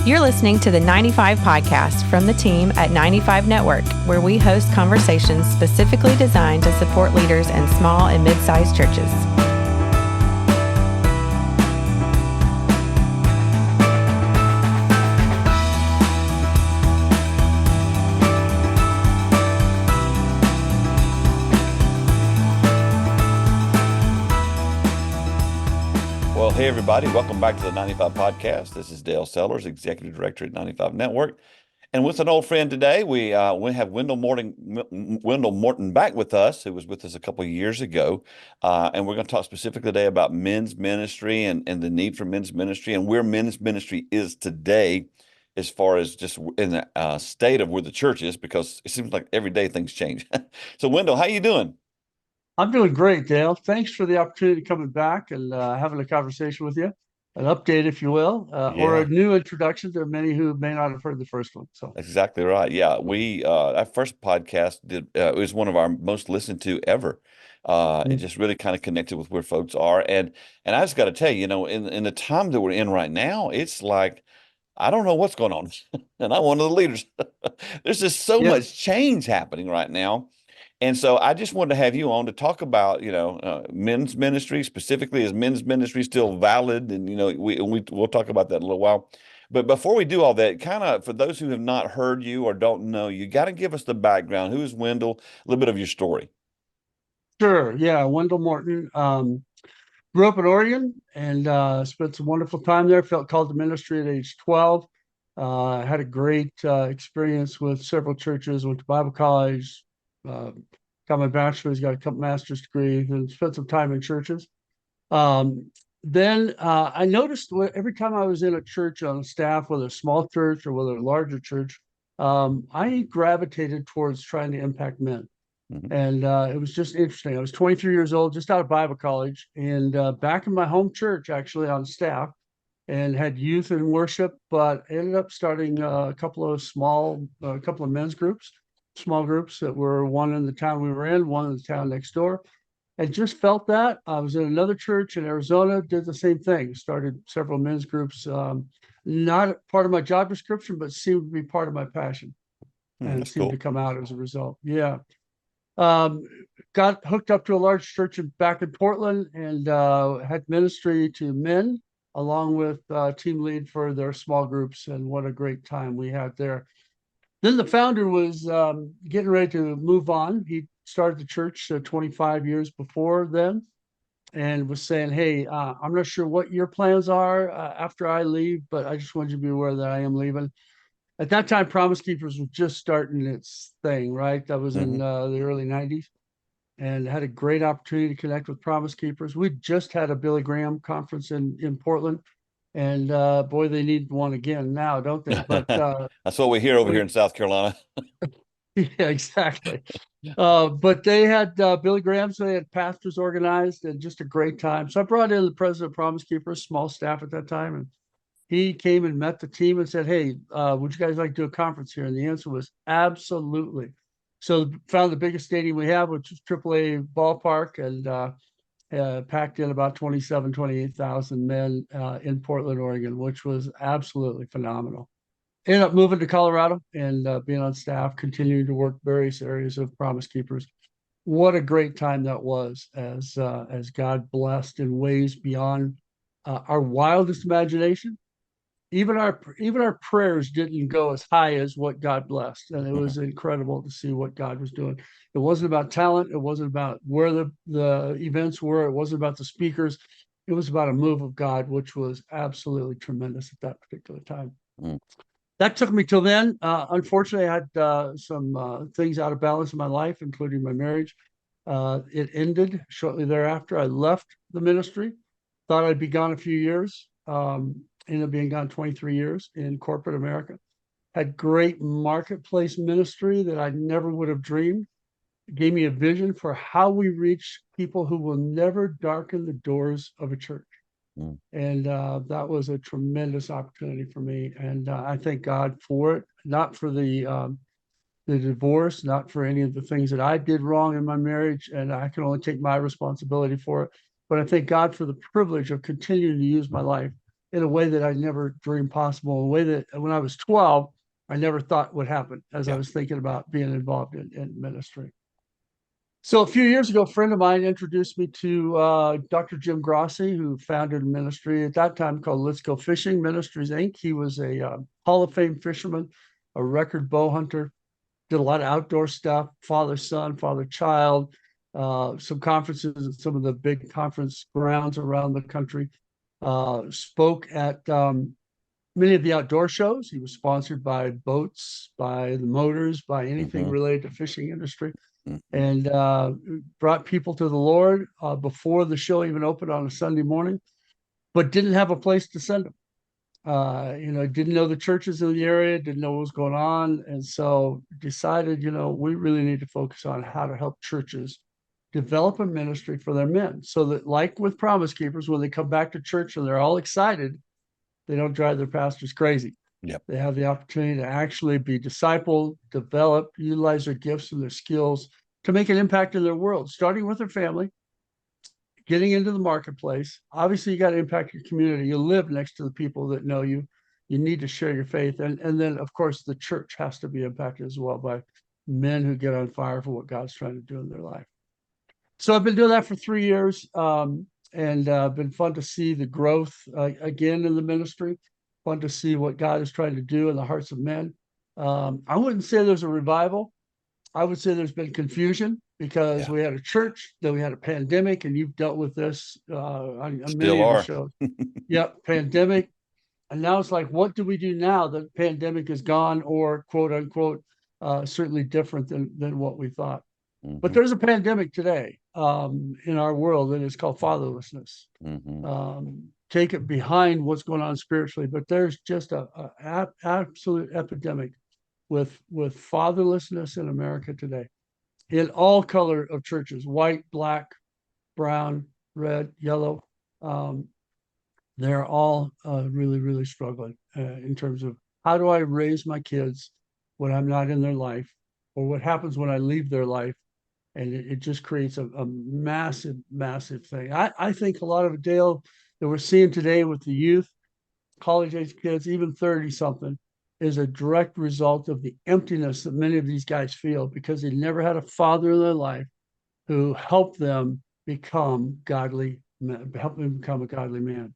You're listening to the 95 Podcast from the team at 95 Network, where we host conversations specifically designed to support leaders in small and mid-sized churches. Well, hey, everybody. Welcome back to the 95 Podcast. This is Dale Sellers, Executive Director at 95 Network. And with an old friend today, we have Wendell Morton back with us, who was with us a couple of years ago. And we're going to talk specifically today about men's ministry and the need for men's ministry and where men's ministry is today as far as just in the state of where the church is, because it seems like every day things change. So, Wendell, how you doing? I'm doing great, Dale. Thanks for the opportunity coming back and having a conversation with you, an update, if you will, or a new introduction to many who may not have heard the first one. So exactly right. Yeah, we our first podcast it was one of our most listened to ever. It just really kind of connected with where folks are, and I just got to tell you, in the time that we're in right now, it's like I don't know what's going on, and I'm one of the leaders. There's just so much change happening right now. And so I just wanted to have you on to talk about, men's ministry, specifically, is men's ministry still valid? And, we'll talk about that in a little while. But before we do all that, kind of for those who have not heard you or don't know, you got to give us the background. Who is Wendell? A little bit of your story. Sure. Yeah. Wendell Morton. Grew up in Oregon and spent some wonderful time there. Felt called to ministry at age 12. Had a great experience with several churches, went to Bible college, got my bachelor's, got a couple master's degrees, and spent some time in churches. Then I noticed every time I was in a church on staff, whether a small church or whether a larger church, I gravitated towards trying to impact men. Mm-hmm. And it was just interesting. I was 23 years old, just out of Bible college, and back in my home church, actually on staff, and had youth and worship, but ended up starting a couple of men's groups. Small groups that were one in the town we were in, one in the town next door. And just felt that. I was in another church in Arizona, did the same thing, started several men's groups, not part of my job description, but seemed to be part of my passion and seemed to come out as a result. Yeah. Got hooked up to a large church back in Portland and had ministry to men along with team lead for their small groups. And what a great time we had there. Then the founder was getting ready to move on. He started the church 25 years before then and was saying, hey, I'm not sure what your plans are after I leave, but I just want you to be aware that I am leaving. At that time, Promise Keepers was just starting its thing, right? That was in the early 90s and had a great opportunity to connect with Promise Keepers. We just had a Billy Graham conference in Portland. And boy, they need one again now, don't they? But that's what we hear over here in South Carolina. Yeah, exactly. But they had Billy Graham, so they had pastors organized and just a great time. So I brought in the president of Promise Keepers, small staff at that time, and he came and met the team and said, hey, would you guys like to do a conference here? And the answer was absolutely. So found the biggest stadium we have, which is AAA ballpark, and packed in about 28,000 men in Portland, Oregon, which was absolutely phenomenal. Ended up moving to Colorado and being on staff, continuing to work various areas of Promise Keepers. What a great time that was as God blessed in ways beyond our wildest imagination. Even our prayers didn't go as high as what God blessed. And it was incredible to see what God was doing. It wasn't about talent. It wasn't about where the events were. It wasn't about the speakers. It was about a move of God, which was absolutely tremendous at that particular time. That took me till then. Unfortunately, I had some things out of balance in my life, including my marriage. It ended shortly thereafter. I left the ministry, thought I'd be gone a few years. Ended up being gone 23 years in corporate America. Had great marketplace ministry that I never would have dreamed. It gave me a vision for how we reach people who will never darken the doors of a church. And that was a tremendous opportunity for me. And I thank God for it, not for the divorce, not for any of the things that I did wrong in my marriage. And I can only take my responsibility for it. But I thank God for the privilege of continuing to use my life in a way that I never dreamed possible, in a way that when I was 12, I never thought would happen as I was thinking about being involved in ministry. So a few years ago, a friend of mine introduced me to Dr. Jim Grossi, who founded a ministry at that time called Let's Go Fishing Ministries, Inc. He was a Hall of Fame fisherman, a record bow hunter, did a lot of outdoor stuff, father-son, father-child, some conferences at some of the big conference grounds around the country, spoke at many of the outdoor shows. He was sponsored by boats, by the motors, by anything related to fishing industry, and brought people to the Lord before the show even opened on a Sunday morning, but didn't have a place to send them. Didn't know the churches in the area, didn't know what was going on. And so decided, we really need to focus on how to help churches develop a ministry for their men so that, like with Promise Keepers, when they come back to church and they're all excited, they don't drive their pastors crazy. Yep. They have the opportunity to actually be discipled, develop, utilize their gifts and their skills to make an impact in their world, starting with their family, getting into the marketplace. Obviously, you got to impact your community. You live next to the people that know you. You need to share your faith. And then, of course, the church has to be impacted as well by men who get on fire for what God's trying to do in their life. So I've been doing that for 3 years, and been fun to see the growth again in the ministry, fun to see what God is trying to do in the hearts of men. I wouldn't say there's a revival. I would say there's been confusion because we had a church, then we had a pandemic, and you've dealt with this on many of the shows. Pandemic. And now it's like, what do we do now that the pandemic is gone, or quote unquote, certainly different than what we thought. But there's a pandemic today in our world, and it's called fatherlessness. Take it behind what's going on spiritually, but there's just a absolute epidemic with fatherlessness in America today, in all color of churches: white, black, brown, red, yellow. They're all really, really struggling in terms of, how do I raise my kids when I'm not in their life, or what happens when I leave their life? And it just creates a massive, massive thing. I think a lot of it, Dale, that we're seeing today with the youth, college-age kids, even 30-something, is a direct result of the emptiness that many of these guys feel because they never had a father in their life who helped them become godly, help them become a godly man.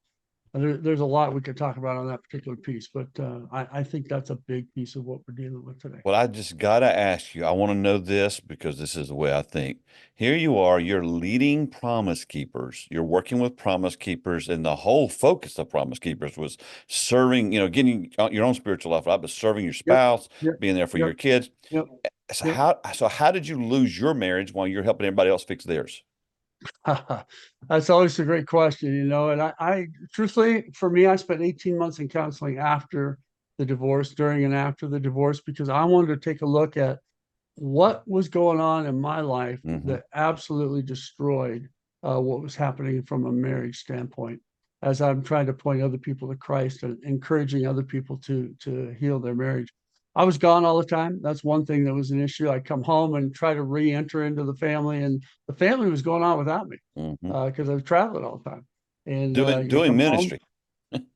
There's a lot we could talk about on that particular piece, but I think that's a big piece of what we're dealing with today. Well, I just got to ask you, I want to know this because this is the way I think. Here you are, you're leading Promise Keepers. You're working with Promise Keepers, and the whole focus of Promise Keepers was serving, getting your own spiritual life, right? But serving your spouse, being there for your kids. So how did you lose your marriage while you're helping everybody else fix theirs? That's always a great question, and I truthfully, for me, I spent 18 months in counseling after the divorce, during and after the divorce, because I wanted to take a look at what was going on in my life that absolutely destroyed what was happening from a marriage standpoint, as I'm trying to point other people to Christ and encouraging other people to heal their marriage. I was gone all the time. That's one thing that was an issue. I'd come home and try to re-enter into the family, and the family was going on without me because I was traveling all the time. And doing ministry.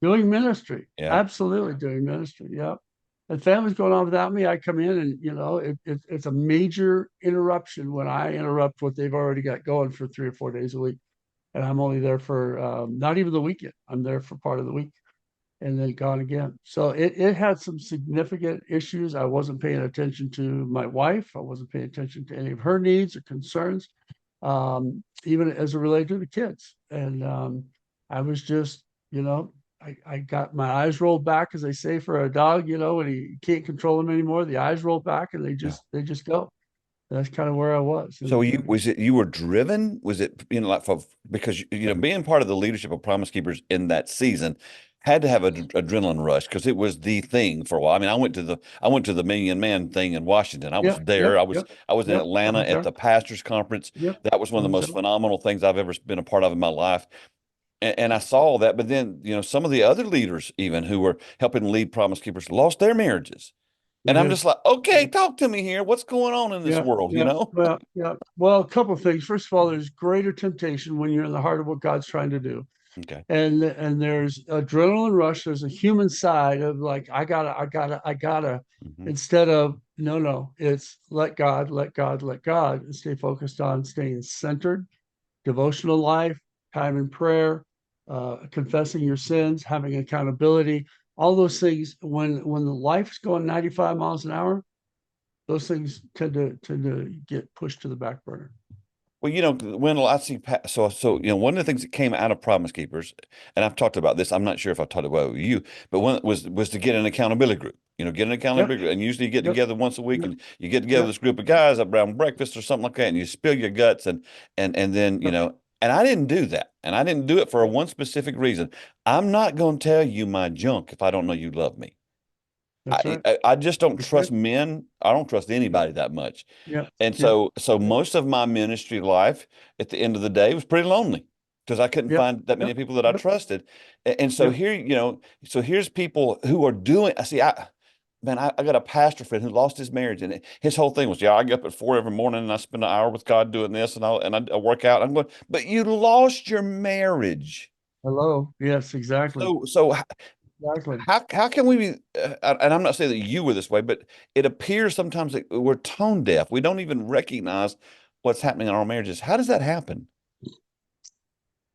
Doing ministry. Yeah. Absolutely doing ministry. Yeah. And family's going on without me. I come in and, it's a major interruption when I interrupt what they've already got going for 3 or 4 days a week. And I'm only there for not even the weekend. I'm there for part of the week and then gone again. So it had some significant issues. I wasn't paying attention to my wife. I wasn't paying attention to any of her needs or concerns, even as it related to the kids. And I was just, I got my eyes rolled back, as they say, for a dog, when he can't control them anymore. The eyes roll back and they just go. That's kind of where I was. So you were driven? Was it, because, being part of the leadership of Promise Keepers in that season had to have an adrenaline rush because it was the thing for a while. I mean, I went to the Million Man thing in Washington. I was there. I was in Atlanta at the pastors conference. That was one of the most phenomenal things I've ever been a part of in my life. And I saw all that, but then, some of the other leaders even who were helping lead Promise Keepers lost their marriages. And I'm just like, okay, talk to me here. What's going on in this world, Well, a couple of things. First of all, there's greater temptation when you're in the heart of what God's trying to do Okay. And there's adrenaline rush. There's a human side of like, I gotta, Mm-hmm. instead of no, it's let God, and stay focused on staying centered, devotional life, time in prayer, confessing your sins, having accountability, all those things. When the life's going 95 miles an hour, those things tend to get pushed to the back burner. Well, Wendell, I see. One of the things that came out of Promise Keepers, and I've talked about this. I'm not sure if I talked about it with you, but one was to get an accountability group. Get an Yep, accountability group, and usually you get yep, together once a week, yep, and you get together yep, this group of guys up around breakfast or something like that, and you spill your guts, and then yep. And I didn't do that, and I didn't do it for one specific reason. I'm not going to tell you my junk if I don't know you love me. That's right. I just don't That's trust right. men. I don't trust anybody that much. Yeah, And yeah, so most of my ministry life at the end of the day was pretty lonely because I couldn't yep, find that many yep, people that I yep, trusted. And so yep. here, so here's people who are doing, I got a pastor friend who lost his marriage, and his whole thing was, I get up at 4 every morning and I spend an hour with God doing this, and I work out. I'm going, but you lost your marriage. Hello. Yes, exactly. So Exactly. how can we be, and I'm not saying that you were this way, but it appears sometimes that we're tone deaf. We don't even recognize what's happening in our marriages. How does that happen?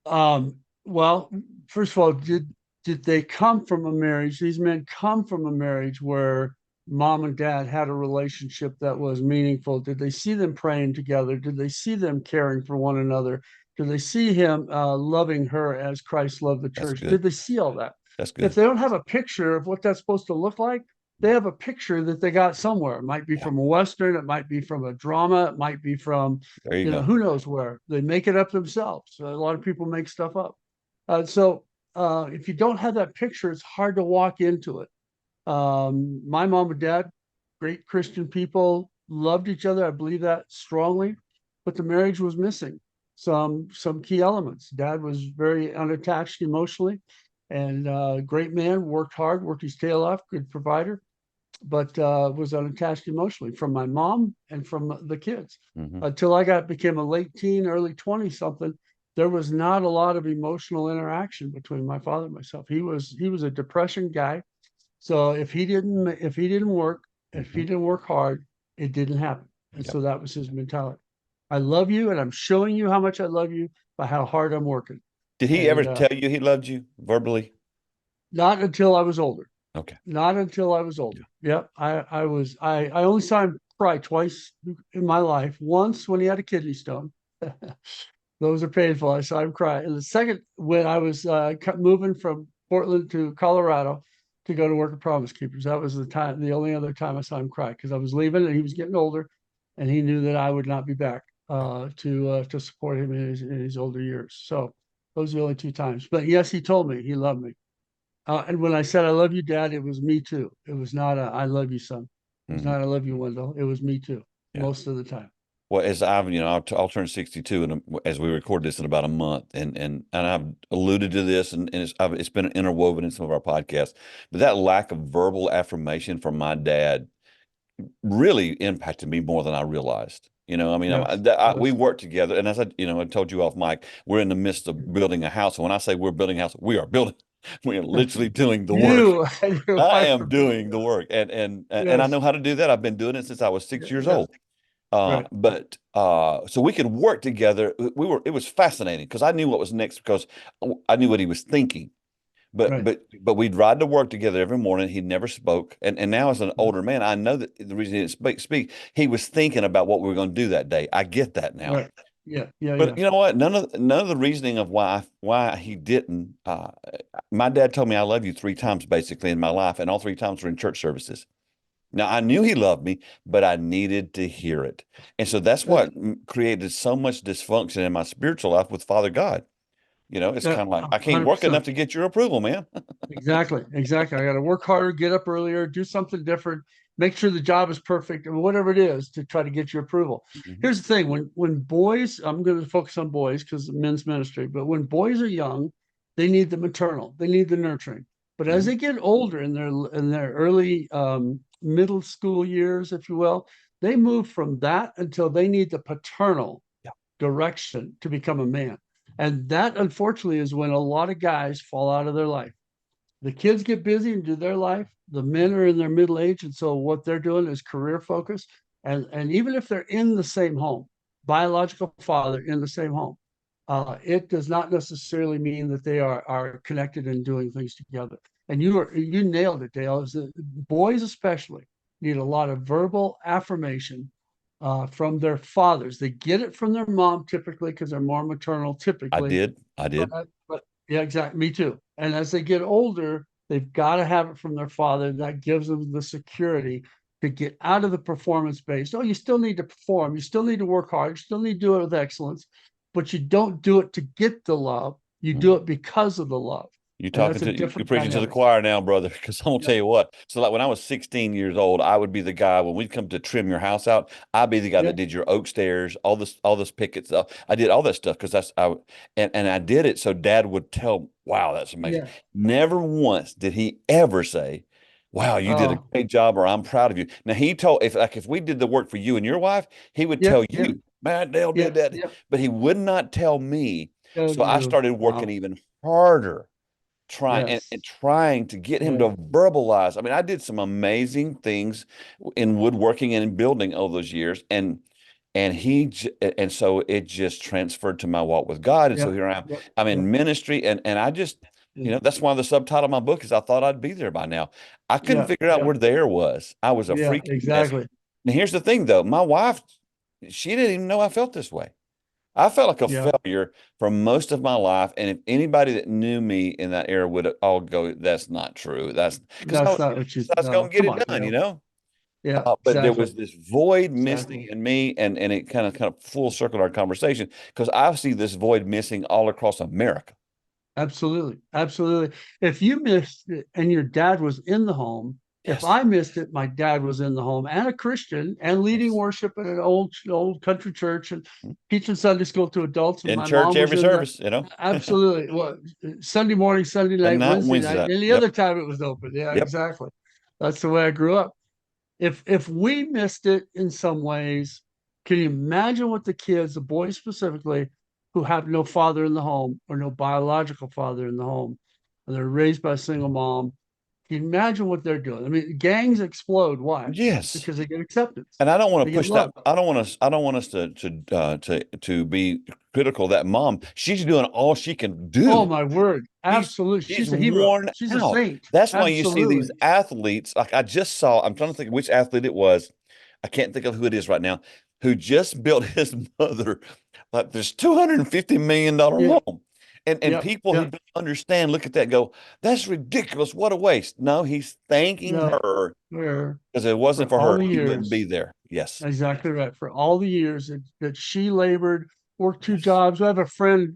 Well, first of all, did they come from a marriage? These men come from a marriage where mom and dad had a relationship that was meaningful. Did they see them praying together? Did they see them caring for one another? Did they see him loving her as Christ loved the That's church? Did good. they see all that? That's If good. they don't have a picture of what that's supposed to look like, they have a picture that they got somewhere. It might be Yeah, from a Western, it might be from a drama, it might be from, there you go. who knows where. They make it up themselves. A lot of people make stuff up. So if you don't have that picture, it's hard to walk into it. My mom and dad, great Christian people, loved each other. I believe that strongly, but the marriage was missing some key elements. Dad was very unattached emotionally, and great man, worked hard, worked his tail off, good provider, but was unattached emotionally from my mom and from the kids. Hmm. Until I became a late teen, early 20 something, there was not a lot of emotional interaction between my father and myself. He was a depression guy. So if he didn't work, if he Hmm. didn't work hard, it didn't happen. And Yep. so that was his mentality. I love you, and I'm showing you how much I love you by how hard I'm working. Did he ever And tell you he loved you verbally? not until I was older. Okay. Not until I was Yeah. older. Yep. I only saw him cry twice in my life. Once when he had a kidney stone. Those are painful. I saw him cry. And the second, when I was moving from Portland to Colorado to go to work at Promise Keepers, that was the only other time I saw him cry, because I was leaving and he was getting older, and he knew that I would not be back to support him in his older years. So those are the only two times. But yes, he told me he loved me. And when I said I love you, Dad, it was me too. It was not I love you, son. It was Hmm. not I love you, Wendell. It was me too, Yeah. most of the time. Well, as I'll turn 62 as we record this in about a month, and I've alluded to this, and it's been interwoven in some of our podcasts. But that lack of verbal affirmation from my dad really impacted me more than I realized. Yes, We yes. work together, and as I told you off mic, we're in the midst of building a house. And when I say we're building a house, we are building. We are literally doing the work. You and your I wife am are building doing the it. work, and I Yes, know how to do that. I've been doing it since I was 6 years yes, old. right, So we could work together. It was fascinating because I knew what was next because I knew what he was thinking. But right. but but we'd ride to work together every morning. He never spoke, and now as an Yeah, older man, I know that the reason he didn't speak, he was thinking about what we were going to do that day. I get that now. right. Yeah, yeah, But yeah. you know what? None of the reasoning of why he didn't. My dad told me I love you 3 times basically in my life, and all 3 times were in church services. Now I knew he loved me, but I needed to hear it, and so that's That's, what created so much dysfunction in my spiritual life with Father God. It's that kind of like I can't work 100%. enough to get your approval, man. Exactly, exactly. I got to work harder, get up earlier, do something different, make sure the job is perfect, or whatever it is to try to get your approval. Mhm. Here's the thing: when boys, I'm going to focus on boys because of men's ministry, but when boys are young, they need the maternal, they need the nurturing. But as Mhm. they get older in their early middle school years, if you will, they move from that until they need the paternal Yeah. direction to become a man. And that, unfortunately, is when a lot of guys fall out of their life. The kids get busy and do their life. The men are in their middle age, and so what they're doing is career focused. And even if they're in the same home, biological father in the same home, it does not necessarily mean that they are connected and doing things together. And you nailed it, Dale. Is that boys especially need a lot of verbal affirmation from their fathers. They get it from their mom typically because they're more maternal typically. I did. But yeah, exactly. Me too. And as they get older, they've got to have it from their father. That gives them the security to get out of the performance based. Oh, you still need to perform. You still need to work hard. You still need to do it with excellence, but you don't do it to get the love. You do it because of the love. You're preaching to the choir now, brother, because I'm gonna tell you what. So like when I was 16 years old, I would be the guy when we'd come to trim your house out. I'd be the guy that did your oak stairs, all this picket stuff. I did all that stuff because and I did it so Dad would tell, wow, that's amazing. Yeah. Never once did he ever say, wow, you did a great job, or I'm proud of you. Now he told if we did the work for you and your wife, he would tell you, man, Dale did that, but he would not tell me. So I started working even harder. Trying to get him to verbalize. I mean, I did some amazing things in woodworking and in building all those years, and so it just transferred to my walk with God, and so here I am. I'm in ministry, and I just, that's why the subtitle of my book is I Thought I'd Be There by Now. I couldn't figure out where there was. I was a freak. Exactly. And here's the thing, though, my wife, she didn't even know I felt this way. I felt like a failure for most of my life, and if anybody that knew me in that era would all go, "That's not true." That's not what you. I was going to get it done, Yeah, but there was this void missing in me, and it kind of full circled our conversation because I see this void missing all across America. Absolutely, absolutely. If you missed it and your dad was in the home. If I missed it, my dad was in the home and a Christian and leading worship at an old country church and teaching Sunday school to adults. And in my church mom every was service, Absolutely. Well, Sunday morning, Sunday night, Wednesday night, and the other time it was open. Yeah, exactly. That's the way I grew up. If we missed it in some ways, can you imagine what the kids, the boys specifically, who have no father in the home or no biological father in the home, and they're raised by a single mom? Can you imagine what they're doing? I mean, gangs explode. Why? Yes, because they get acceptance. And I don't want to push that. I don't want us to be critical of that mom. She's doing all she can do. Oh my word! Absolutely, she's a hero. She's a saint. That's why you see these athletes. Like I just saw. I'm trying to think of which athlete it was. I can't think of who it is right now. Who just built his mother like this $250 million home. And people who don't understand, look at that, go, that's ridiculous. What a waste. No, he's thanking her because it wasn't for her. He wouldn't be there. Yes. Exactly right. For all the years that she labored, worked 2 jobs. I have a friend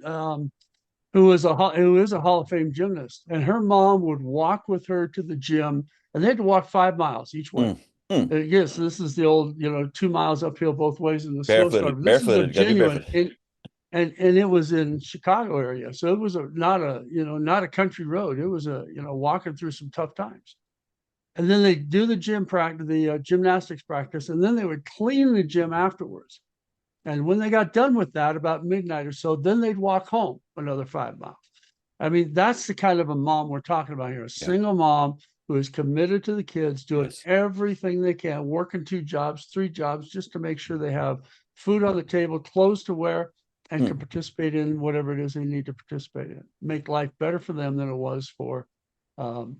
who is a Hall of Fame gymnast, and her mom would walk with her to the gym, and they had to walk 5 miles each way. Yes, this is the old, 2 miles uphill both ways in the snowstorm. This is a genuine. And it was in Chicago area, so it was not a country road. It was walking through some tough times. And then they do the gym practice, the gymnastics practice, and then they would clean the gym afterwards. And when they got done with that, about midnight or so, then they'd walk home another 5 miles. I mean, that's the kind of a mom we're talking about here. A single mom who is committed to the kids, doing everything they can, working 2 jobs, 3 jobs, just to make sure they have food on the table, clothes to wear, and can participate in whatever it is they need to participate in. Make life better for them than it was for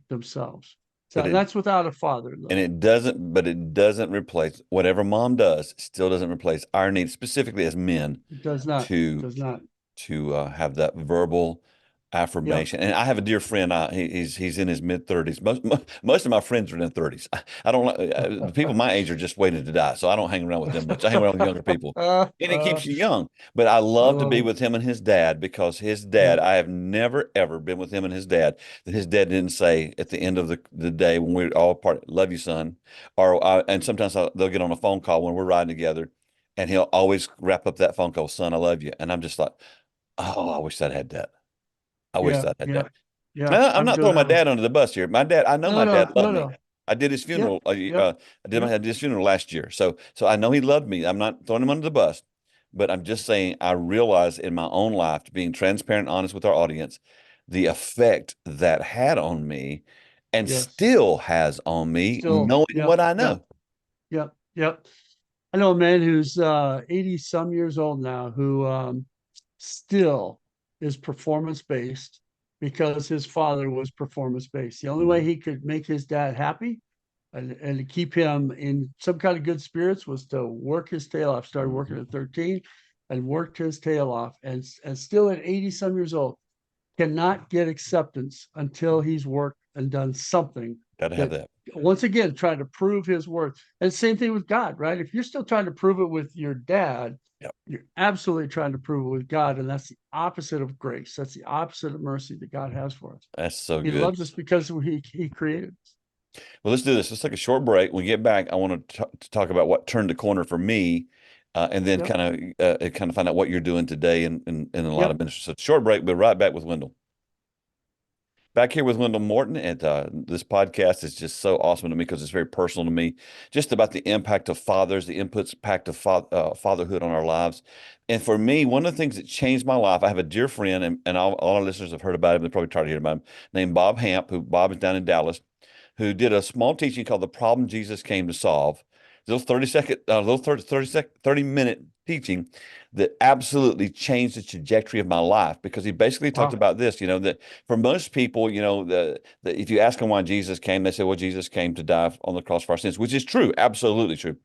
themselves. So that's without a father. Though. And it doesn't replace whatever mom does. Still doesn't replace our need, specifically as men. It does not. To have that verbal affirmation. And I have a dear friend. He's in his mid-30s. Most of my friends are in their 30s. I don't like the people my age are just waiting to die, so I don't hang around with them much. I hang around with younger people, and it keeps you young. But I love to be with him and his dad, because his dad, I have never ever been with him and his dad that his dad didn't say at the end of the day when we're all part, "Love you, son," and sometimes they'll get on a phone call when we're riding together, and he'll always wrap up that phone call, "Son, I love you," and I'm just like, oh, I wish I'd had that. I wish I had that. Yeah, I'm not throwing my dad under the bus here. My dad, I know my dad loved me. I did his funeral. I did his funeral last year, so I know he loved me. I'm not throwing him under the bus, but I'm just saying I realize in my own life, being transparent, and honest with our audience, the effect that had on me and Yes. still has on me, Still, knowing yep, what I yep, know. yep, yep. I know a man who's 80 some years old now who still is performance based because his father was performance based. The only way Mhm. he could make his dad happy and to keep him in some kind of good spirits was to work his tail off. Started working at 13 and worked his tail off, and still at 80 some years old cannot get acceptance until he's worked and done something Got to have that, that. once again, trying to prove his worth. And same thing with God, right? If you're still trying to prove it with your dad, Yep. you're absolutely trying to prove it with God. And that's the opposite of grace. That's the opposite of mercy that God has for us. That's so He good. loves us because he created us. Well, let's do this. Let's take a short break. When we get back, I want to talk about what turned the corner for me, and then Yep. kind of find out what you're doing today in a lot of Yep. ministry. So short break. We'll be right back with Wendell. Back here with Wendell Morton, and this podcast is just so awesome to me because it's very personal to me, just about the impact of fathers, the impact of fatherhood on our lives. And for me, one of the things that changed my life, I have a dear friend, and all our listeners have heard about him. They're probably tired of hearing about him, named Bob Hamp, who Bob is down in Dallas, who did a small teaching called "The Problem Jesus Came to Solve." Little 30-second, little 30-minute teaching that absolutely changed the trajectory of my life because he basically talked Wow. about this, that for most people, if you ask them why Jesus came, they say, well, Jesus came to die on the cross for our sins, which is true, absolutely true.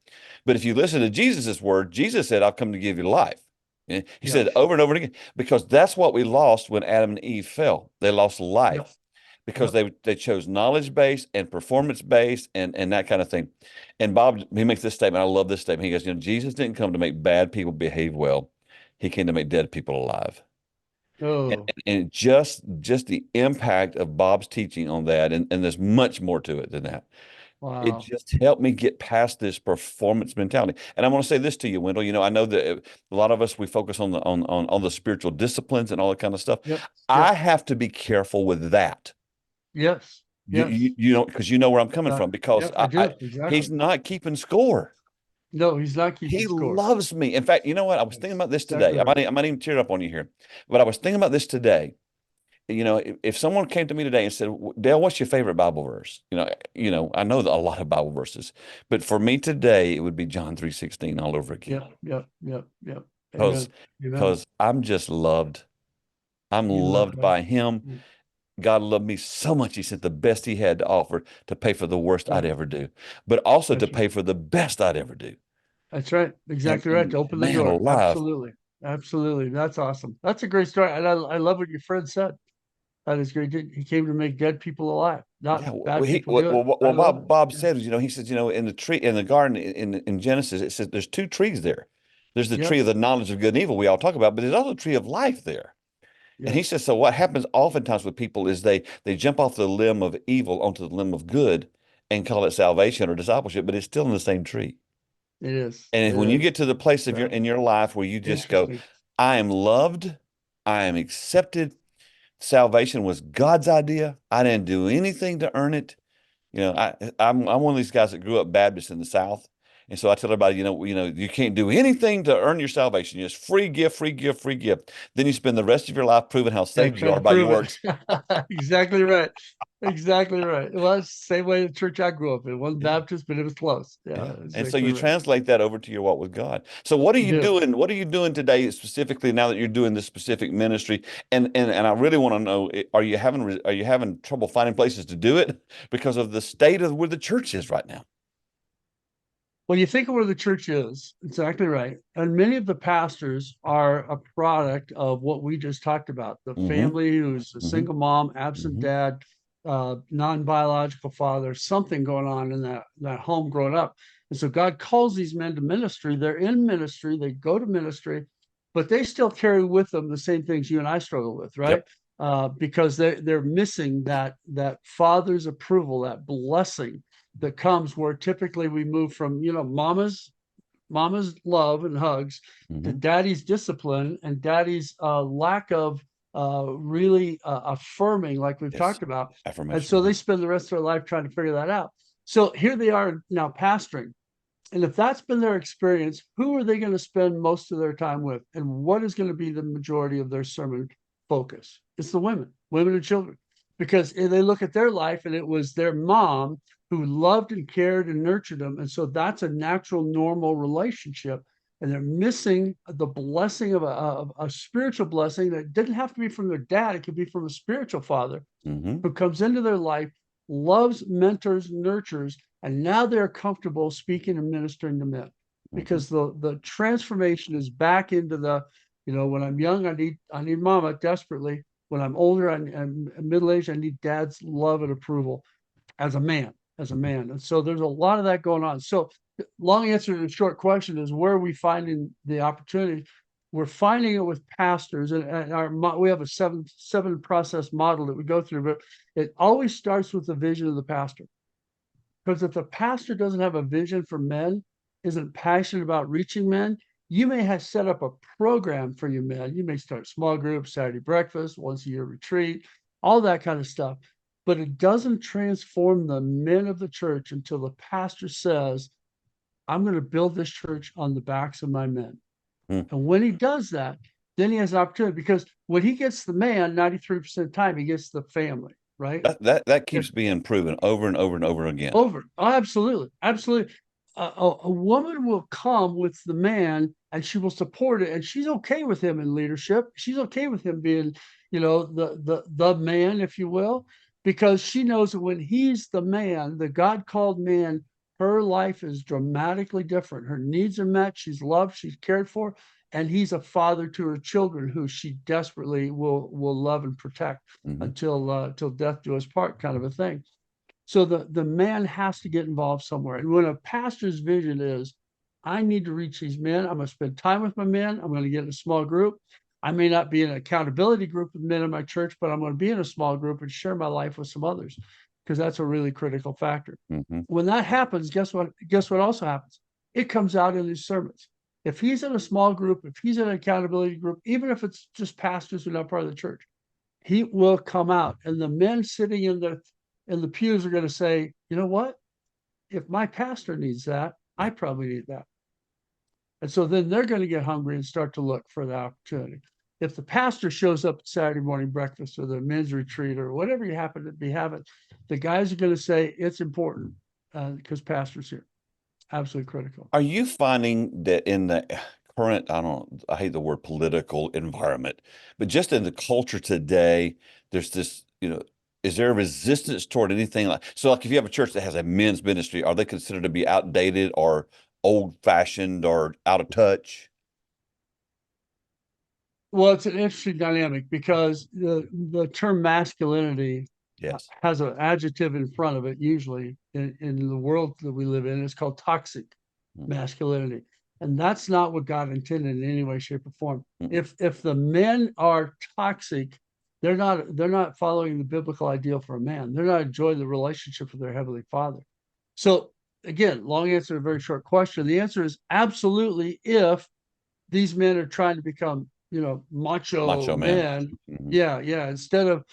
But if you listen to Jesus's word, Jesus said, I've come to give you life. He said Yes. over and over again, because that's what we lost when Adam and Eve fell. They lost Yep. life because Yep. they chose knowledge based and performance based and that kind of thing. And Bob, he makes this statement. I love this statement. He goes, Jesus didn't come to make bad people behave well. He came to make dead people alive. And, Oh, and just the impact of Bob's teaching on that, and there's much more to it than that. It wow. just helped me get past this performance mentality. And I want to say this to you, Wendell. I know that a lot of us we focus on on the spiritual disciplines and all that kind of stuff. Yep. I Yep. have to be careful with that. Yes. Yes. You know, because you know where I'm coming from, because Yep. I do. Exactly. he's not keeping score. No, he's not keeping He score. loves me. In fact, you know what? I was thinking That's about this exactly today. right. I might even tear up on you here, but I was thinking about this today. If someone came to me today and said, Dale, what's your favorite Bible verse? I know a lot of Bible verses, but for me today, it would be John 3:16 all over again. Yep. Yep. Yep. Yep. Because Amen. Amen. because I'm just loved. I'm You love loved God. by him. God loved me so much, he sent the best he had to offer to pay for the worst I'd Right. ever do, but also to That's right. pay for the best I'd ever do. That's right. Exactly right. To open the Man door. alive. Absolutely. Absolutely. That's awesome. That's a great story. And I love what your friend said. That is great. He came to make dead people alive, not Yeah, bad people do it. I what love it. Bob Yeah. said was, he said, in the tree in the garden in Genesis, it says there's two trees there. There's the tree of Yes. the knowledge of good and evil we all talk about, but there's also a tree of life there. And he Yes. says, so what happens oftentimes with people is they jump off the limb of evil onto the limb of good and call it salvation or discipleship, but it's still in the same tree. It is. And It when you is. get to the place of Exactly. in your life where you just go, Interesting. I am loved, I am accepted. Salvation was God's idea. I didn't do anything to earn it. I'm one of these guys that grew up Baptist in the South. And so I tell everybody, you can't do anything to earn your salvation. It's free gift, free gift, free gift. Then you spend the rest of your life proving how Yeah, saved you trying are to by your prove works. it. Exactly right. Exactly right. Well, it's the same way the church I grew up in. It wasn't Yeah. Baptist, but it was close. Yeah, Yeah. And so exactly you right. translate that over to your walk with God. So what are You you do. doing? What are you doing today specifically now that you're doing this specific ministry? And I really want to know, are you having trouble finding places to do it because of the state of where the church is right now? When you think of where the church is, exactly right. And many of the pastors are a product of what we just talked about. The Mm-hmm. family who's a Mm-hmm. single mom, absent Mm-hmm. dad, non-biological father, something going on in that home growing up. And so God calls these men to ministry. They're in ministry, they go to ministry, but they still carry with them the same things you and I struggle with, right? Yep. Because they're missing that father's approval, that blessing that comes where typically we move from mama's love and hugs to Mm-hmm. daddy's discipline and daddy's lack of really affirming, like we've Yes. talked about. And Affirmation. so they spend the rest of their life trying to figure that out. So here they are now pastoring, And if that's been their experience, who are they going to spend most of their time with? And what is going to be the majority of their sermon focus? It's the women and children. Because they look at their life and it was their mom who loved and cared and nurtured them. And so that's a natural, normal relationship. And they're missing the blessing of a spiritual blessing that didn't have to be from their dad. It could be from a spiritual father who comes into their life, loves, mentors, nurtures, and now they're comfortable speaking and ministering to men because the transformation is back into the, when I'm young, I need mama desperately. When I'm older and middle-aged, I need dad's love and approval as a man. And so there's a lot of that going on. So long answer to the short question is, where are we finding the opportunity? We're finding it with pastors, and we have a seven process model that we go through, but it always starts with the vision of the pastor. Because if the pastor doesn't have a vision for men, isn't passionate about reaching men, you may have set up a program for your men. You may start small groups, Saturday breakfast, once a year retreat, all that kind of stuff. But it doesn't transform the men of the church until the pastor says, I'm going to build this church on the backs of my men. And when he does that, then he has an opportunity, because when he gets the man, 93% of the time, he gets the family, right? That keeps being proven over and over and over again. Oh, absolutely. A woman will come with the man and she will support it, and she's okay with him in leadership. She's okay with him being, the man, if you will, because she knows that when he's the man, the God called man, her life is dramatically different. Her needs are met. She's loved. She's cared for. And he's a father to her children who she desperately will love and protect until death do us part, kind of a thing. So the man has to get involved somewhere. And when a pastor's vision is, I need to reach these men, I'm going to spend time with my men, I'm going to get in a small group. I may not be in an accountability group with men in my church, but I'm going to be in a small group and share my life with some others, because that's a really critical factor. When that happens, guess what also happens? It comes out in his sermons. If he's in a small group, if he's in an accountability group, even if it's just pastors who are not part of the church, he will come out. And the men sitting in the pews are going to say, you know what? If my pastor needs that, I probably need that. And so then they're going to get hungry and start to look for the opportunity. If the pastor shows up at Saturday morning breakfast or the men's retreat or whatever you happen to be having, the guys are going to say it's important because pastor's here. Absolutely critical. Are you finding that in the current, I hate the word political environment, but just in the culture today, there's this, is there a resistance toward anything like if you have a church that has a men's ministry, are they considered to be outdated or old-fashioned or out of touch? Well, it's an interesting dynamic because the term masculinity has an adjective in front of it, usually in the world that we live in. It's called toxic masculinity. And that's not what God intended in any way, shape, or form. If the men are toxic, they're not following the biblical ideal for a man. They're not enjoying the relationship with their Heavenly Father. So again, long answer to a very short question. The answer is absolutely. If these men are trying to become, macho men. Yeah. Instead of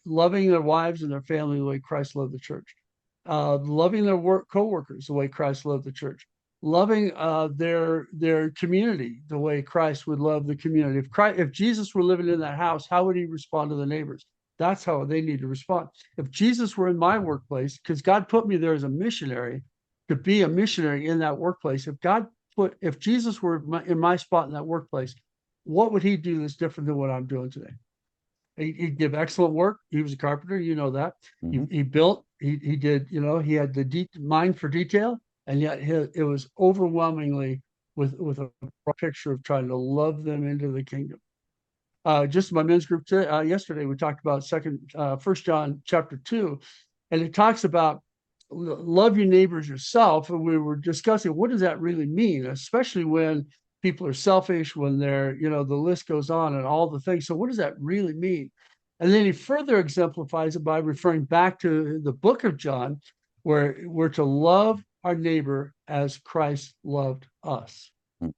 loving their wives and their family the way Christ loved the church, loving their co-workers the way Christ loved the church, loving their community the way Christ would love the community. If Jesus were living in that house, how would he respond to the neighbors? That's how they need to respond. If Jesus were in my workplace, because God put me there as a missionary, to be a missionary in that workplace, if Jesus were in my spot in that workplace, what would he do that's different than what I'm doing today? He'd give excellent work. He was a carpenter, that. He built, he did, he had the mind for detail, and yet it was overwhelmingly with a picture of trying to love them into the kingdom. Just my men's group yesterday, we talked about 1 John chapter 2, and it talks about love your neighbors yourself. And we were discussing, what does that really mean, especially when people are selfish, when they're, the list goes on and all the things. So what does that really mean? And then he further exemplifies it by referring back to the book of John, where we're to love our neighbor as Christ loved us. And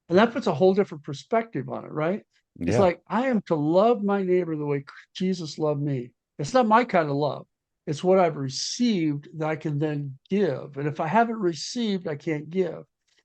that puts a whole different perspective on it, right? It's like, I am to love my neighbor the way Jesus loved me. It's not my kind of love. It's what I've received that I can then give. And if I haven't received, I can't give.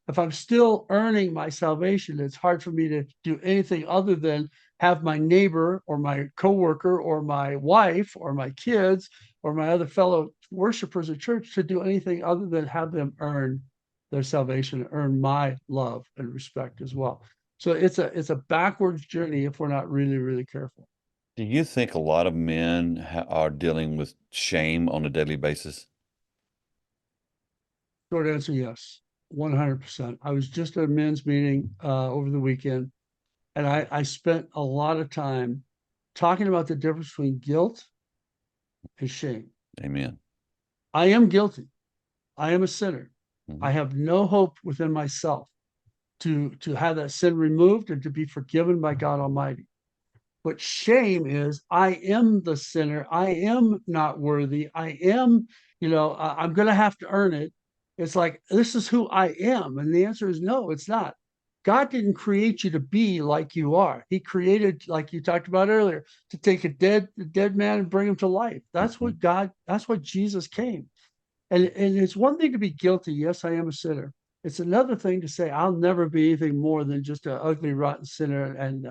If I'm still earning my salvation, it's hard for me to do anything other than have my neighbor or my coworker or my wife or my kids or my other fellow worshipers at church to do anything other than have them earn their salvation, earn my love and respect as well. So it's a backwards journey if we're not really, really careful. Do you think a lot of men are dealing with shame on a daily basis? Short answer, yes, 100%. I was just at a men's meeting over the weekend, and I spent a lot of time talking about the difference between guilt and shame. Amen. I am guilty. I am a sinner. Mm-hmm. I have no hope within myself to have that sin removed and to be forgiven by God Almighty. But shame is, I am the sinner. I am not worthy. I am, I'm going to have to earn it. It's like, this is who I am. And the answer is no, it's not. God didn't create you to be like you are. He created, like you talked about earlier, to take a dead man and bring him to life. That's Mm-hmm. what that's what Jesus came. And it's one thing to be guilty. Yes, I am a sinner. It's another thing to say, I'll never be anything more than just an ugly, rotten sinner. And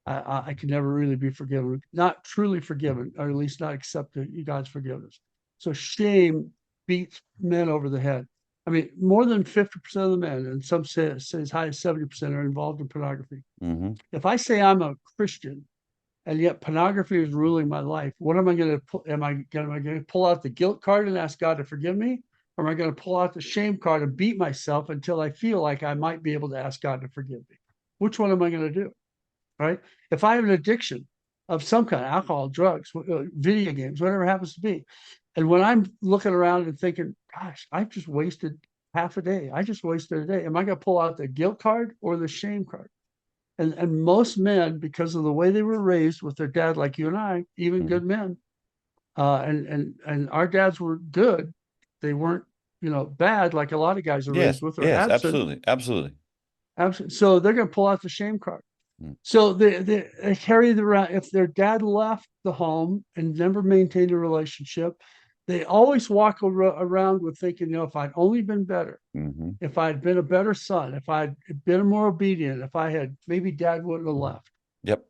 I can never really be forgiven, not truly forgiven, or at least not accept God's forgiveness. So shame beats men over the head. I mean, more than 50% of the men, and some say as high as 70% are involved in pornography. Mm-hmm. If I say I'm a Christian and yet pornography is ruling my life, what am I going to pull? Am I going to pull out the guilt card and ask God to forgive me? Or am I going to pull out the shame card and beat myself until I feel like I might be able to ask God to forgive me? Which one am I going to do? Right? If I have an addiction of some kind, alcohol, drugs, video games, whatever it happens to be, and when I'm looking around and thinking, gosh, I've just wasted half a day. I just wasted a day. Am I going to pull out the guilt card or the shame card? And most men, because of the way they were raised with their dad, like you and I, even Mm-hmm. good men, and our dads were good. They weren't, bad like a lot of guys are raised with, or Yes, absent. absolutely. So they're going to pull out the shame card. So they carry around, if their dad left the home and never maintained a relationship, they always walk around with thinking, if I'd only been better, Mm-hmm. if I'd been a better son, if I'd been more obedient, if I had, maybe dad wouldn't have left. Yep,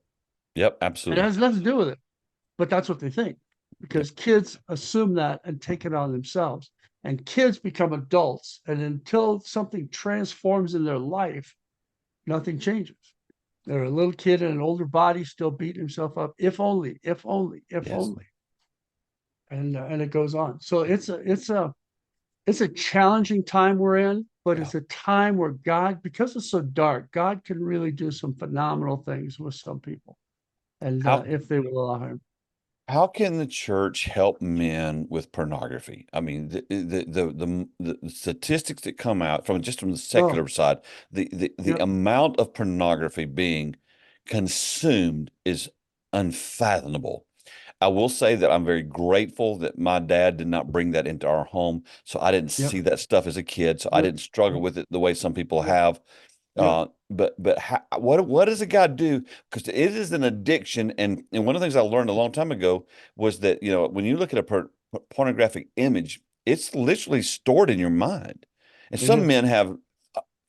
It absolutely. has nothing to do with it, but that's what they think, because kids assume that and take it on themselves. And kids become adults, and until something transforms in their life, nothing changes. They're a little kid in an older body, still beating himself up. If only, if only, if Yes. only, and it goes on. So it's a challenging time we're in, but it's a time where God, because it's so dark, God can really do some phenomenal things with some people, and if they will allow Him. How can the church help men with pornography? I mean, the statistics that come out from the secular side, the Yep. amount of pornography being consumed is unfathomable. I will say that I'm very grateful that my dad did not bring that into our home, so I didn't Yep. see that stuff as a kid, so I Yep. didn't struggle with it the way some people Yep. have. Yep. But what does a guy do? Because it is an addiction, and one of the things I learned a long time ago was that when you look at a pornographic image, it's literally stored in your mind, and It some is. men have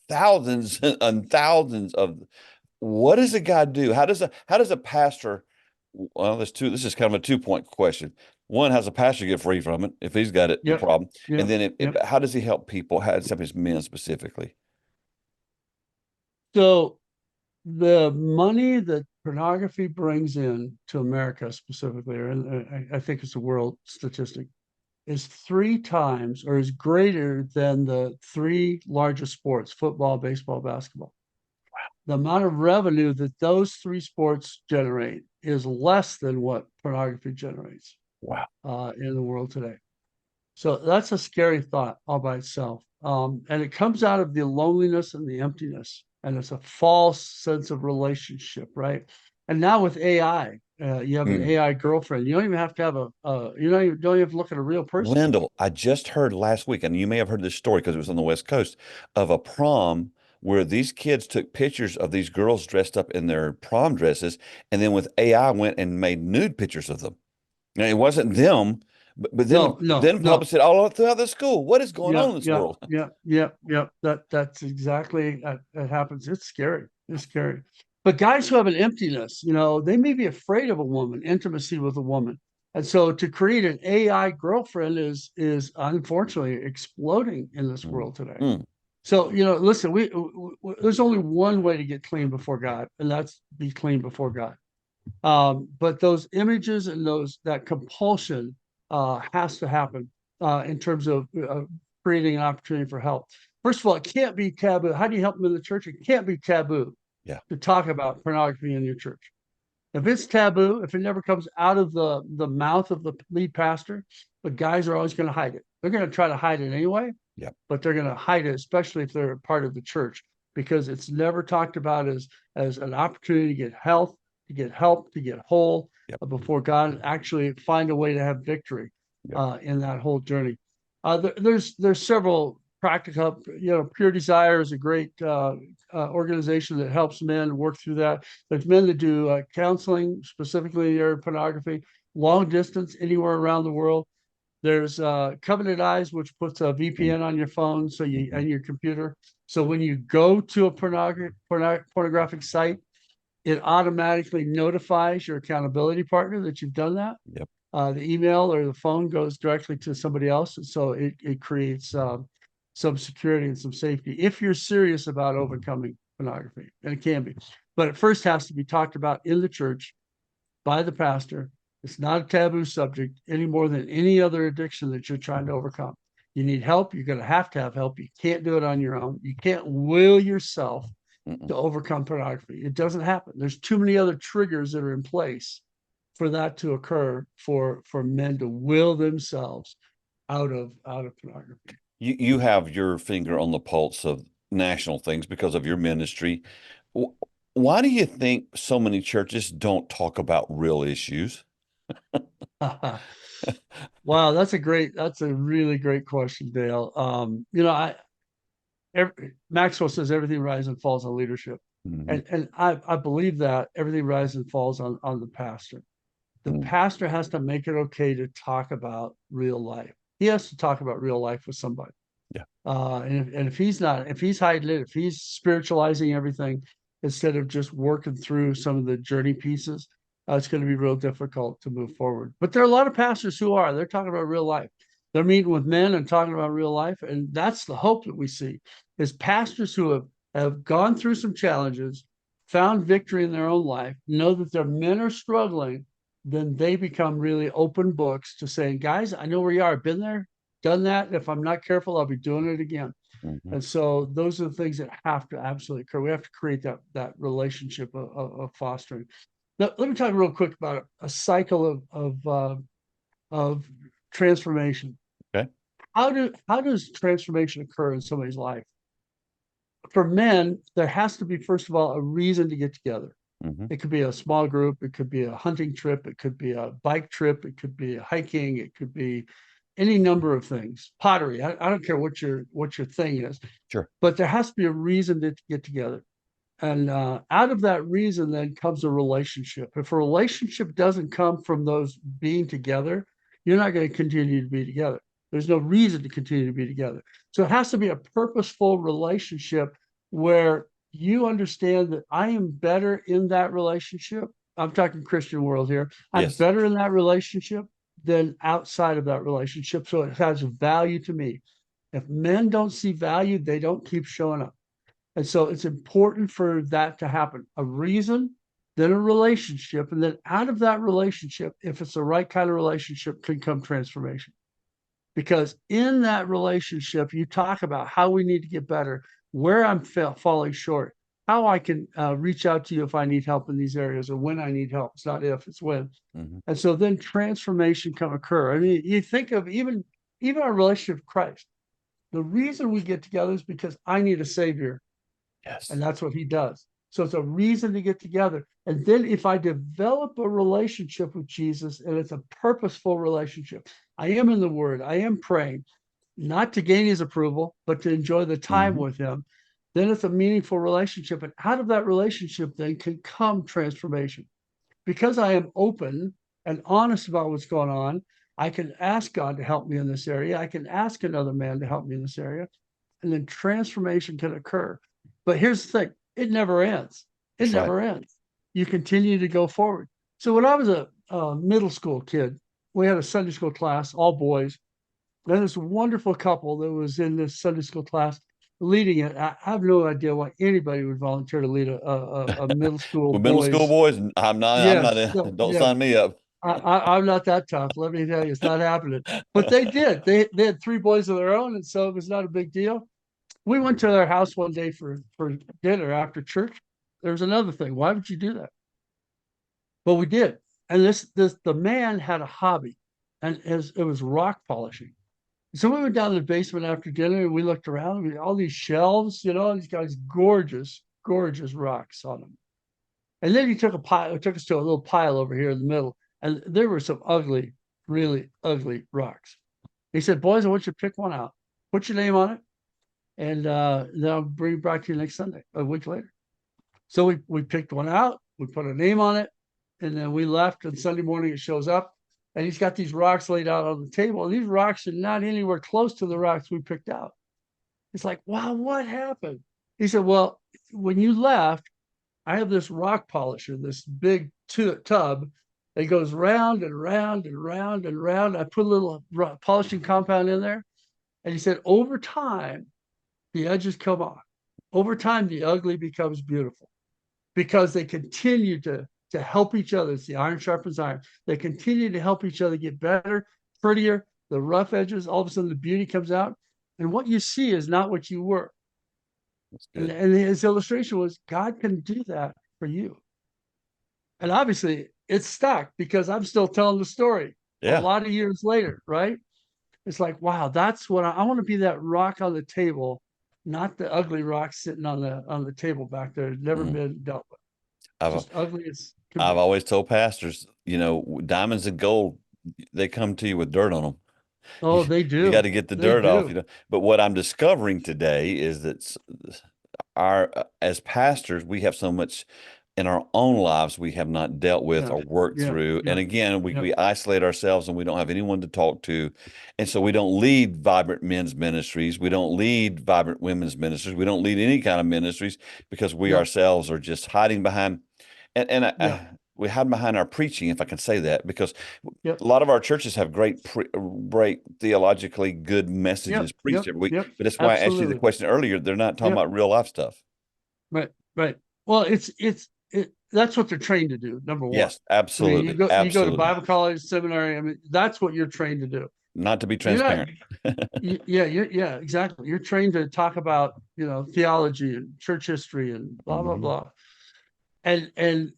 thousands and thousands of. What does a guy do? How does a pastor? Well, there's two. This is kind of a 2-point question. One, how's a pastor get free from it if he's got it, the Yep. problem? Yep. And then Yep. how does he help people? How does he help his men specifically? So the money that pornography brings in to America specifically, or I think it's a world statistic, is 3 times or is greater than the 3 largest sports: football, baseball, basketball. The amount of revenue that those 3 sports generate is less than what pornography generates Wow. in the world today. So that's a scary thought all by itself. And it comes out of the loneliness and the emptiness. And it's a false sense of relationship, right? And now with AI, you have an AI girlfriend. You don't even have to have you don't even have to look at a real person. Wendell, I just heard last week, and you may have heard this story because it was on the West Coast, of a prom where these kids took pictures of these girls dressed up in their prom dresses, and then with AI went and made nude pictures of them. Now, it wasn't them, But No. Papa said all throughout the school, what is going on Yeah, in this yeah, world? yeah. That's exactly that happens. It's scary. It's scary. But guys who have an emptiness, they may be afraid of a woman, intimacy with a woman. And so to create an AI girlfriend is unfortunately exploding in this world today. Mm. So, listen, we there's only one way to get clean before God, and that's be clean before God. But those images and that compulsion has to happen in terms of creating an opportunity for help. First of all, it can't be taboo. How do you help them in the church? It can't be taboo to talk about pornography in your church. If it's taboo, if it never comes out of the mouth of the lead pastor, but guys are always going to hide it. They're going to try to hide it anyway, but they're going to hide it, especially if they're a part of the church, because it's never talked about as an opportunity to get health, to get help, to get whole before God, and actually find a way to have victory in that whole journey. There's several practical, Pure Desire is a great organization that helps men work through that. There's men that do counseling, specifically in the area of pornography, long distance, anywhere around the world. There's Covenant Eyes, which puts a VPN on your phone and your computer. So when you go to a pornographic site, it automatically notifies your accountability partner that you've done that. The email or the phone goes directly to somebody else. And so it creates some security and some safety if you're serious about overcoming pornography, and it can be. But it first has to be talked about in the church by the pastor. It's not a taboo subject any more than any other addiction that you're trying to overcome. You need help. You're going to have help. You can't do it on your own. You can't will yourself to overcome pornography. It doesn't happen. There's too many other triggers that are in place for that to occur, for men to will themselves out of pornography. You have your finger on the pulse of national things because of your ministry. Why do you think so many churches don't talk about real issues? Wow, that's a really great question, Dale. Maxwell says everything rises and falls on leadership. And I believe that everything rises and falls on the pastor. The pastor has to make it okay to talk about real life. He has to talk about real life with somebody. And if he's hiding it, if he's spiritualizing everything instead of just working through some of the journey pieces, it's going to be real difficult to move forward. But there are a lot of pastors they're talking about real life. They're meeting with men and talking about real life. And that's the hope that we see, is pastors who have gone through some challenges, found victory in their own life, know that their men are struggling, then they become really open books to saying, guys, I know where you are. I've been there, done that. And if I'm not careful, I'll be doing it again. And so those are the things that have to absolutely occur. We have to create that relationship of fostering. Now, let me talk real quick about a cycle of transformation. Okay. How does transformation occur in somebody's life? For men, there has to be, first of all, a reason to get together. It could be a small group. It could be a hunting trip. It could be a bike trip. It could be hiking. It could be any number of things. Pottery. I don't care what your thing is. Sure. But there has to be a reason to get together. And out of that reason then comes a relationship. If a relationship doesn't come from those being together, you're not going to continue to be together. There's no reason to continue to be together. So it has to be a purposeful relationship where you understand that I am better in that relationship. I'm talking Christian world here. I'm better in that relationship than outside of that relationship. So it has value to me. If men don't see value, they don't keep showing up. And so it's important for that to happen. A reason, then a relationship. And then out of that relationship, if it's the right kind of relationship, can come transformation. Because in that relationship, you talk about how we need to get better, where I'm falling short, how I can reach out to you if I need help in these areas, or when I need help. It's not if, it's when. And so then transformation can occur. I mean, you think of even our relationship with Christ. The reason we get together is because I need a savior. And that's what he does. So it's a reason to get together. And then if I develop a relationship with Jesus, and it's a purposeful relationship, I am in the Word, I am praying, not to gain his approval, but to enjoy the time with him, then it's a meaningful relationship. And out of that relationship then can come transformation. Because I am open and honest about what's going on, I can ask God to help me in this area. I can ask another man to help me in this area. And then transformation can occur. But here's the thing, it never ends. It That's right. never ends. You continue to go forward. So when I was a middle school kid, we had a Sunday school class, all boys. And this wonderful couple that was in this Sunday school class leading it. I have no idea why anybody would volunteer to lead a middle school With middle school boys. boys, I'm not Yes, in. Don't sign me up. I'm not that tough. Let me tell you, it's not happening. But they did. They had three boys of their own, and so it was not a big deal. We went to their house one day for dinner after church. There was another thing. Why would you do that? But we did. And the man had a hobby, and it was rock polishing. So we went down to the basement after dinner and we looked around. We had all these shelves, these guys gorgeous, gorgeous rocks on them. And then he took us to a little pile over here in the middle, and there were some ugly, really ugly rocks. He said, "Boys, I want you to pick one out, put your name on it, and then I'll bring it back to you next Sunday, a week later." So we picked one out, we put a name on it, and then we left. And Sunday morning it shows up, and he's got these rocks laid out on the table. And these rocks are not anywhere close to the rocks we picked out. It's like, wow, what happened? He said, "Well, when you left, I have this rock polisher, this big tub that goes round and round and round and round. I put a little polishing compound in there." And he said, over time, the edges come off. Over time, the ugly becomes beautiful because they continue to help each other. It's the iron sharpens iron. They continue to help each other get better, prettier. The rough edges, all of a sudden the beauty comes out. And what you see is not what you were. And his illustration was, God can do that for you. And obviously it's stuck because I'm still telling the story a lot of years later, right? It's like, wow, that's what I want to be, that rock on the table, not the ugly rock sitting on the table back there, never been dealt with. Just ugly as I've always told pastors, diamonds and gold, they come to you with dirt on them. Oh, they do. You got to get the dirt off, But what I'm discovering today is that as pastors, we have so much in our own lives we have not dealt with or worked through. And again, we isolate ourselves and we don't have anyone to talk to. And so we don't lead vibrant men's ministries. We don't lead vibrant women's ministries. We don't lead any kind of ministries because we ourselves are just hiding behind we hide behind our preaching, if I can say that, because a lot of our churches have great theologically good messages preached every week. But that's why I asked you the question earlier. They're not talking about real life stuff. Right. Well, that's what they're trained to do. Number one. Yes, absolutely. You go to Bible college, seminary. I mean, that's what you're trained to do. Not to be transparent. Exactly. You're trained to talk about, theology and church history and blah, blah, blah. And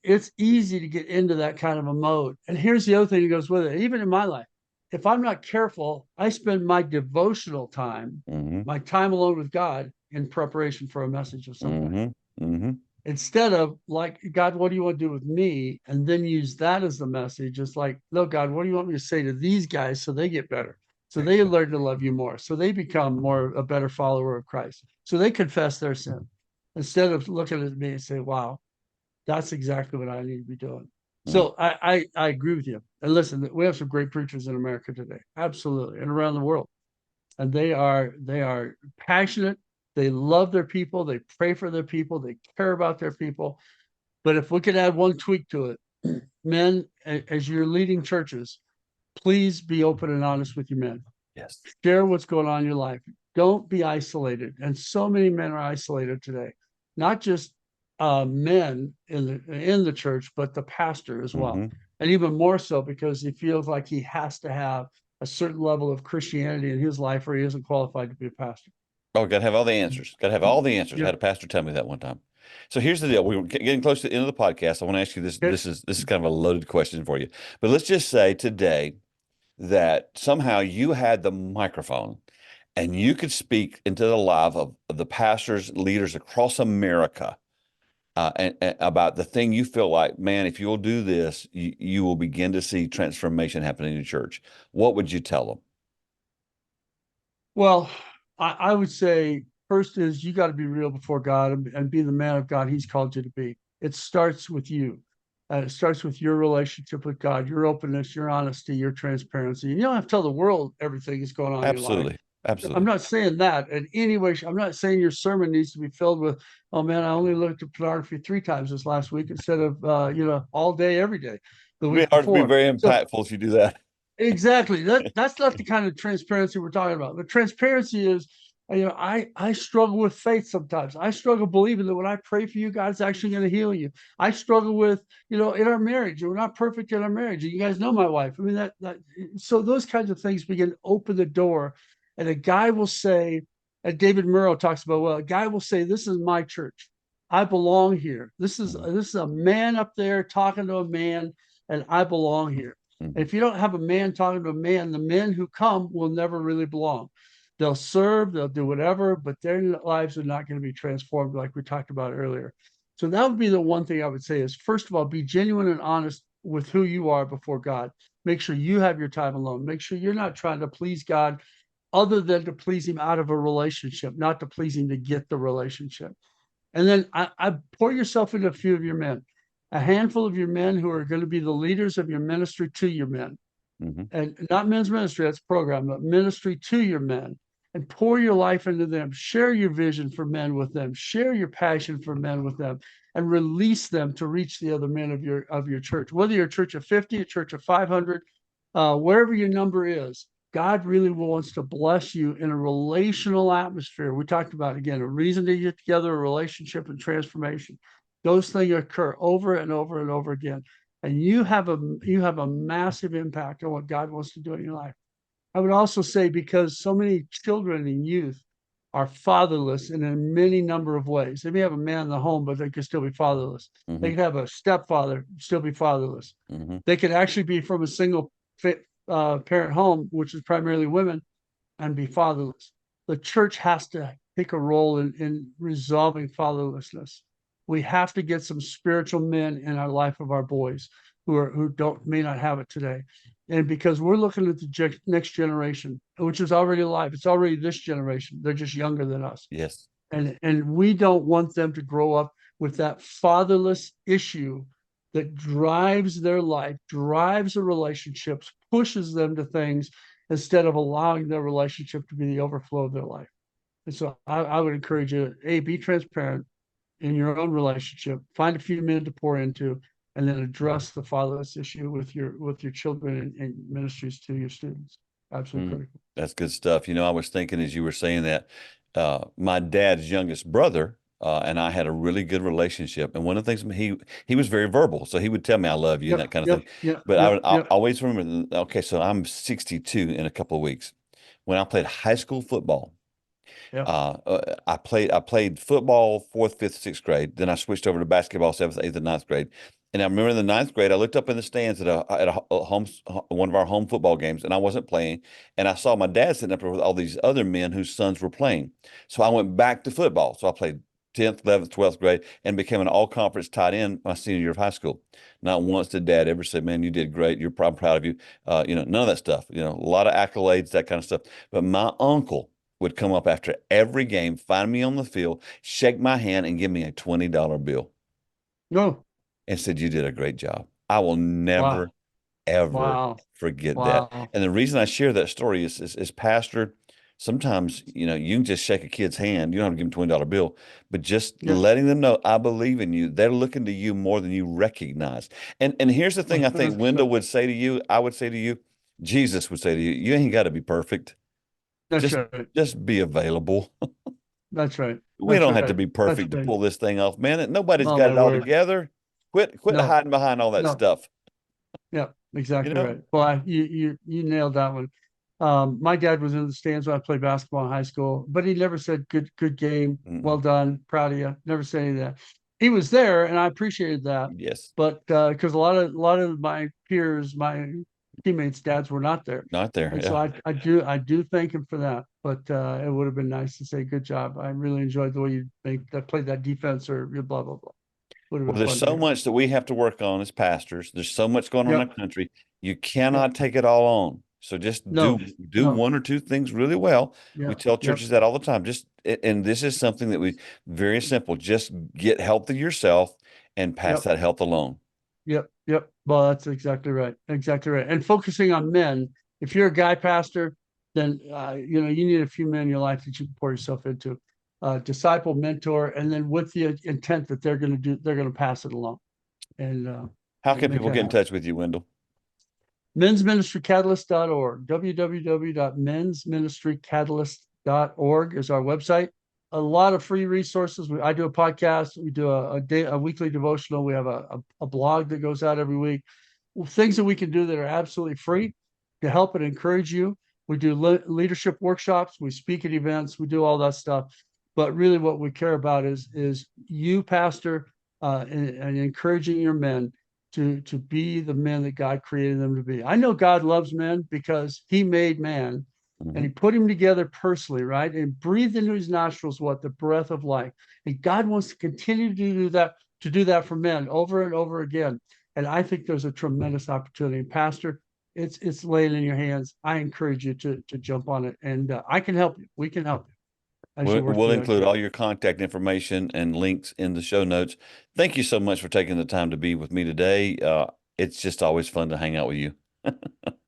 it's easy to get into that kind of a mode. And here's the other thing that goes with it. Even in my life, if I'm not careful, I spend my devotional time, my time alone with God, in preparation for a message of some kind. Instead of like, God, what do you want to do with me? And then use that as the message. It's like, no, God, what do you want me to say to these guys so they get better? So they learn to love you more. So they become a better follower of Christ. So they confess their sin. Instead of looking at me and say, wow, that's exactly what I need to be doing. So I agree with you. And listen, we have some great preachers in America today. Absolutely. And around the world. And they are passionate. They love their people. They pray for their people. They care about their people. But if we could add one tweak to it, men, as you're leading churches, please be open and honest with your men. Yes. Share what's going on in your life. Don't be isolated. And so many men are isolated today. Not just men in the church, but the pastor as well. And even more so because he feels like he has to have a certain level of Christianity in his life or he isn't qualified to be a pastor. Oh, got to have all the answers. Got to have all the answers. I had a pastor tell me that one time. So here's the deal. We're getting close to the end of the podcast. I want to ask you this. This is kind of a loaded question for you. But let's just say today that somehow you had the microphone and you could speak into the life of the pastors, leaders across America and about the thing you feel like, man, if you'll do this, you will begin to see transformation happening in your church. What would you tell them? Well, I would say first is you got to be real before God and be the man of God he's called you to be. It starts with you. It starts with your relationship with God, your openness, your honesty, your transparency. And you don't have to tell the world everything that's going on in your life. Absolutely. I'm Absolutely. not saying that in any way. I'm not saying your sermon needs to be filled with, oh man, I only looked at pornography 3 times this last week instead of, all day, every day, the It'd be week hard to be before. very So impactful if you do that. exactly. That's not the kind of transparency we're talking about. The transparency is, I struggle with faith sometimes. I struggle believing that when I pray for you, God's actually going to heal you. I struggle with, in our marriage, we're not perfect in our marriage. You guys know my wife. I mean, so those kinds of things begin to open the door. And a guy will say, and David Murrow talks about, well, a guy will say, this is my church. I belong here. This is a man up there talking to a man, and I belong here. And if you don't have a man talking to a man, the men who come will never really belong. They'll serve, they'll do whatever, but their lives are not going to be transformed like we talked about earlier. So that would be the one thing I would say is, first of all, be genuine and honest with who you are before God. Make sure you have your time alone. Make sure you're not trying to please God other than to please him out of a relationship, not to please him to get the relationship. And then I pour yourself into a few of your men, a handful of your men who are going to be the leaders of your ministry to your men. And not men's ministry, that's program, but ministry to your men, and pour your life into them. Share your vision for men with them. Share your passion for men with them, and release them to reach the other men of your church. Whether you're a church of 50, a church of 500, wherever your number is, God really wants to bless you in a relational atmosphere. We talked about, again, a reason to get together, a relationship, and transformation. Those things occur over and over and over again. And you have a massive impact on what God wants to do in your life. I would also say, because so many children and youth are fatherless in a many number of ways. They may have a man in the home, but they could still be fatherless. They could have a stepfather, still be fatherless. They could actually be from a single parent home, which is primarily women, and be fatherless. The church has to take a role in resolving fatherlessness. We have to get some spiritual men in our life of our boys who may not have it today. And because we're looking at the next generation, which is already alive, it's already this generation. They're just younger than us. Yes. And we don't want them to grow up with that fatherless issue that drives their life, drives the relationships, pushes them to things, instead of allowing their relationship to be the overflow of their life. And so I would encourage you, be transparent in your own relationship, find a few men to pour into, and then address the fatherless issue with your children and ministries to your students. Absolutely critical. That's good stuff. I was thinking as you were saying that, my dad's youngest brother and I had a really good relationship. And one of the things, he was very verbal, so he would tell me I love you and that kind of thing. But I always remember. Okay, so I'm 62 in a couple of weeks. When I played high school football, I played football 4th, 5th, 6th grade. Then I switched over to basketball 7th, 8th, and 9th grade. And I remember in the 9th grade, I looked up in the stands at one of our home football games, and I wasn't playing. And I saw my dad sitting up there with all these other men whose sons were playing. So I went back to football. So I played 10th, 11th, 12th grade, and became an all-conference tight end my senior year of high school. Not once did Dad ever say, "Man, you did great. I'm proud of you." None of that stuff. A lot of accolades, that kind of stuff. But my uncle would come up after every game, find me on the field, shake my hand, and give me a $20 bill. No. And said, "You did a great job." I will never, ever forget that. And the reason I share that story is pastor, sometimes, you can just shake a kid's hand. You don't have to give them a $20 bill, but just letting them know, I believe in you. They're looking to you more than you recognize. And here's the thing I think Wendell would say to you, I would say to you, Jesus would say to you, you ain't got to be perfect. Just be available. That's right. We don't have to be perfect to pull this thing off, man. Nobody's got it all together. Quit hiding behind all that stuff. Yeah, exactly right. Well, you nailed that one. My dad was in the stands when I played basketball in high school, but he never said good game, well done, proud of you. Never said any of that. He was there, and I appreciated that. Yes. But because a lot of my peers, my teammates' dads were not there. Not there. And so I do thank him for that. But it would have been nice to say, good job. I really enjoyed the way you played that defense, or blah blah blah. Well, there's so much that we have to work on as pastors. There's so much going on in the country. You cannot take it all on. So just do one or two things really well. We tell churches that all the time. And this is something that very simple. Just get healthy yourself and pass that health along. Yep. Well, that's exactly right. Exactly right. And focusing on men. If you're a guy pastor, then you need a few men in your life that you can pour yourself into, disciple, mentor, and then with the intent that they're going to pass it along. And how can people get in touch with you, Wendell? mensministrycatalyst.org. www.mensministrycatalyst.org is our website. A lot of free resources. I do a podcast. We do a weekly devotional. We have a blog that goes out every week. Things that we can do that are absolutely free to help and encourage you. We do leadership workshops. We speak at events. We do all that stuff. But really what we care about is you, pastor, and encouraging your men to be the men that God created them to be. I know God loves men because he made man and he put him together personally, right? And breathed into his nostrils the breath of life. And God wants to continue to do that for men over and over again. And I think there's a tremendous opportunity. Pastor, it's laying in your hands. I encourage you to jump on it, and I can help you. We can help you. We'll include all your contact information and links in the show notes. Thank you so much for taking the time to be with me today. It's just always fun to hang out with you.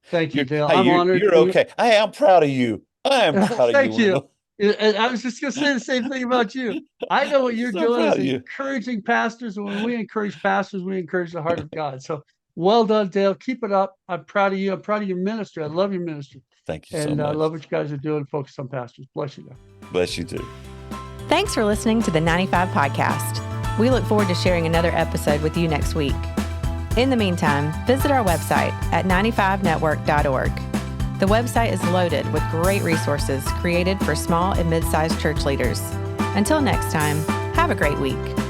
Thank you, Dale. I'm honored. You're okay. Hey, I'm proud of you. I am proud of you. Thank you. And I was just going to say the same thing about you. I know what you're doing is encouraging pastors. And when we encourage pastors, we encourage the heart of God. So well done, Dale. Keep it up. I'm proud of you. I'm proud of your ministry. I love your ministry. Thank you so much. And I love what you guys are doing. Focus on pastors. Bless you, Dale. Bless you too. Thanks for listening to the 95 Podcast. We look forward to sharing another episode with you next week. In the meantime, visit our website at 95network.org. The website is loaded with great resources created for small and mid-sized church leaders. Until next time, have a great week.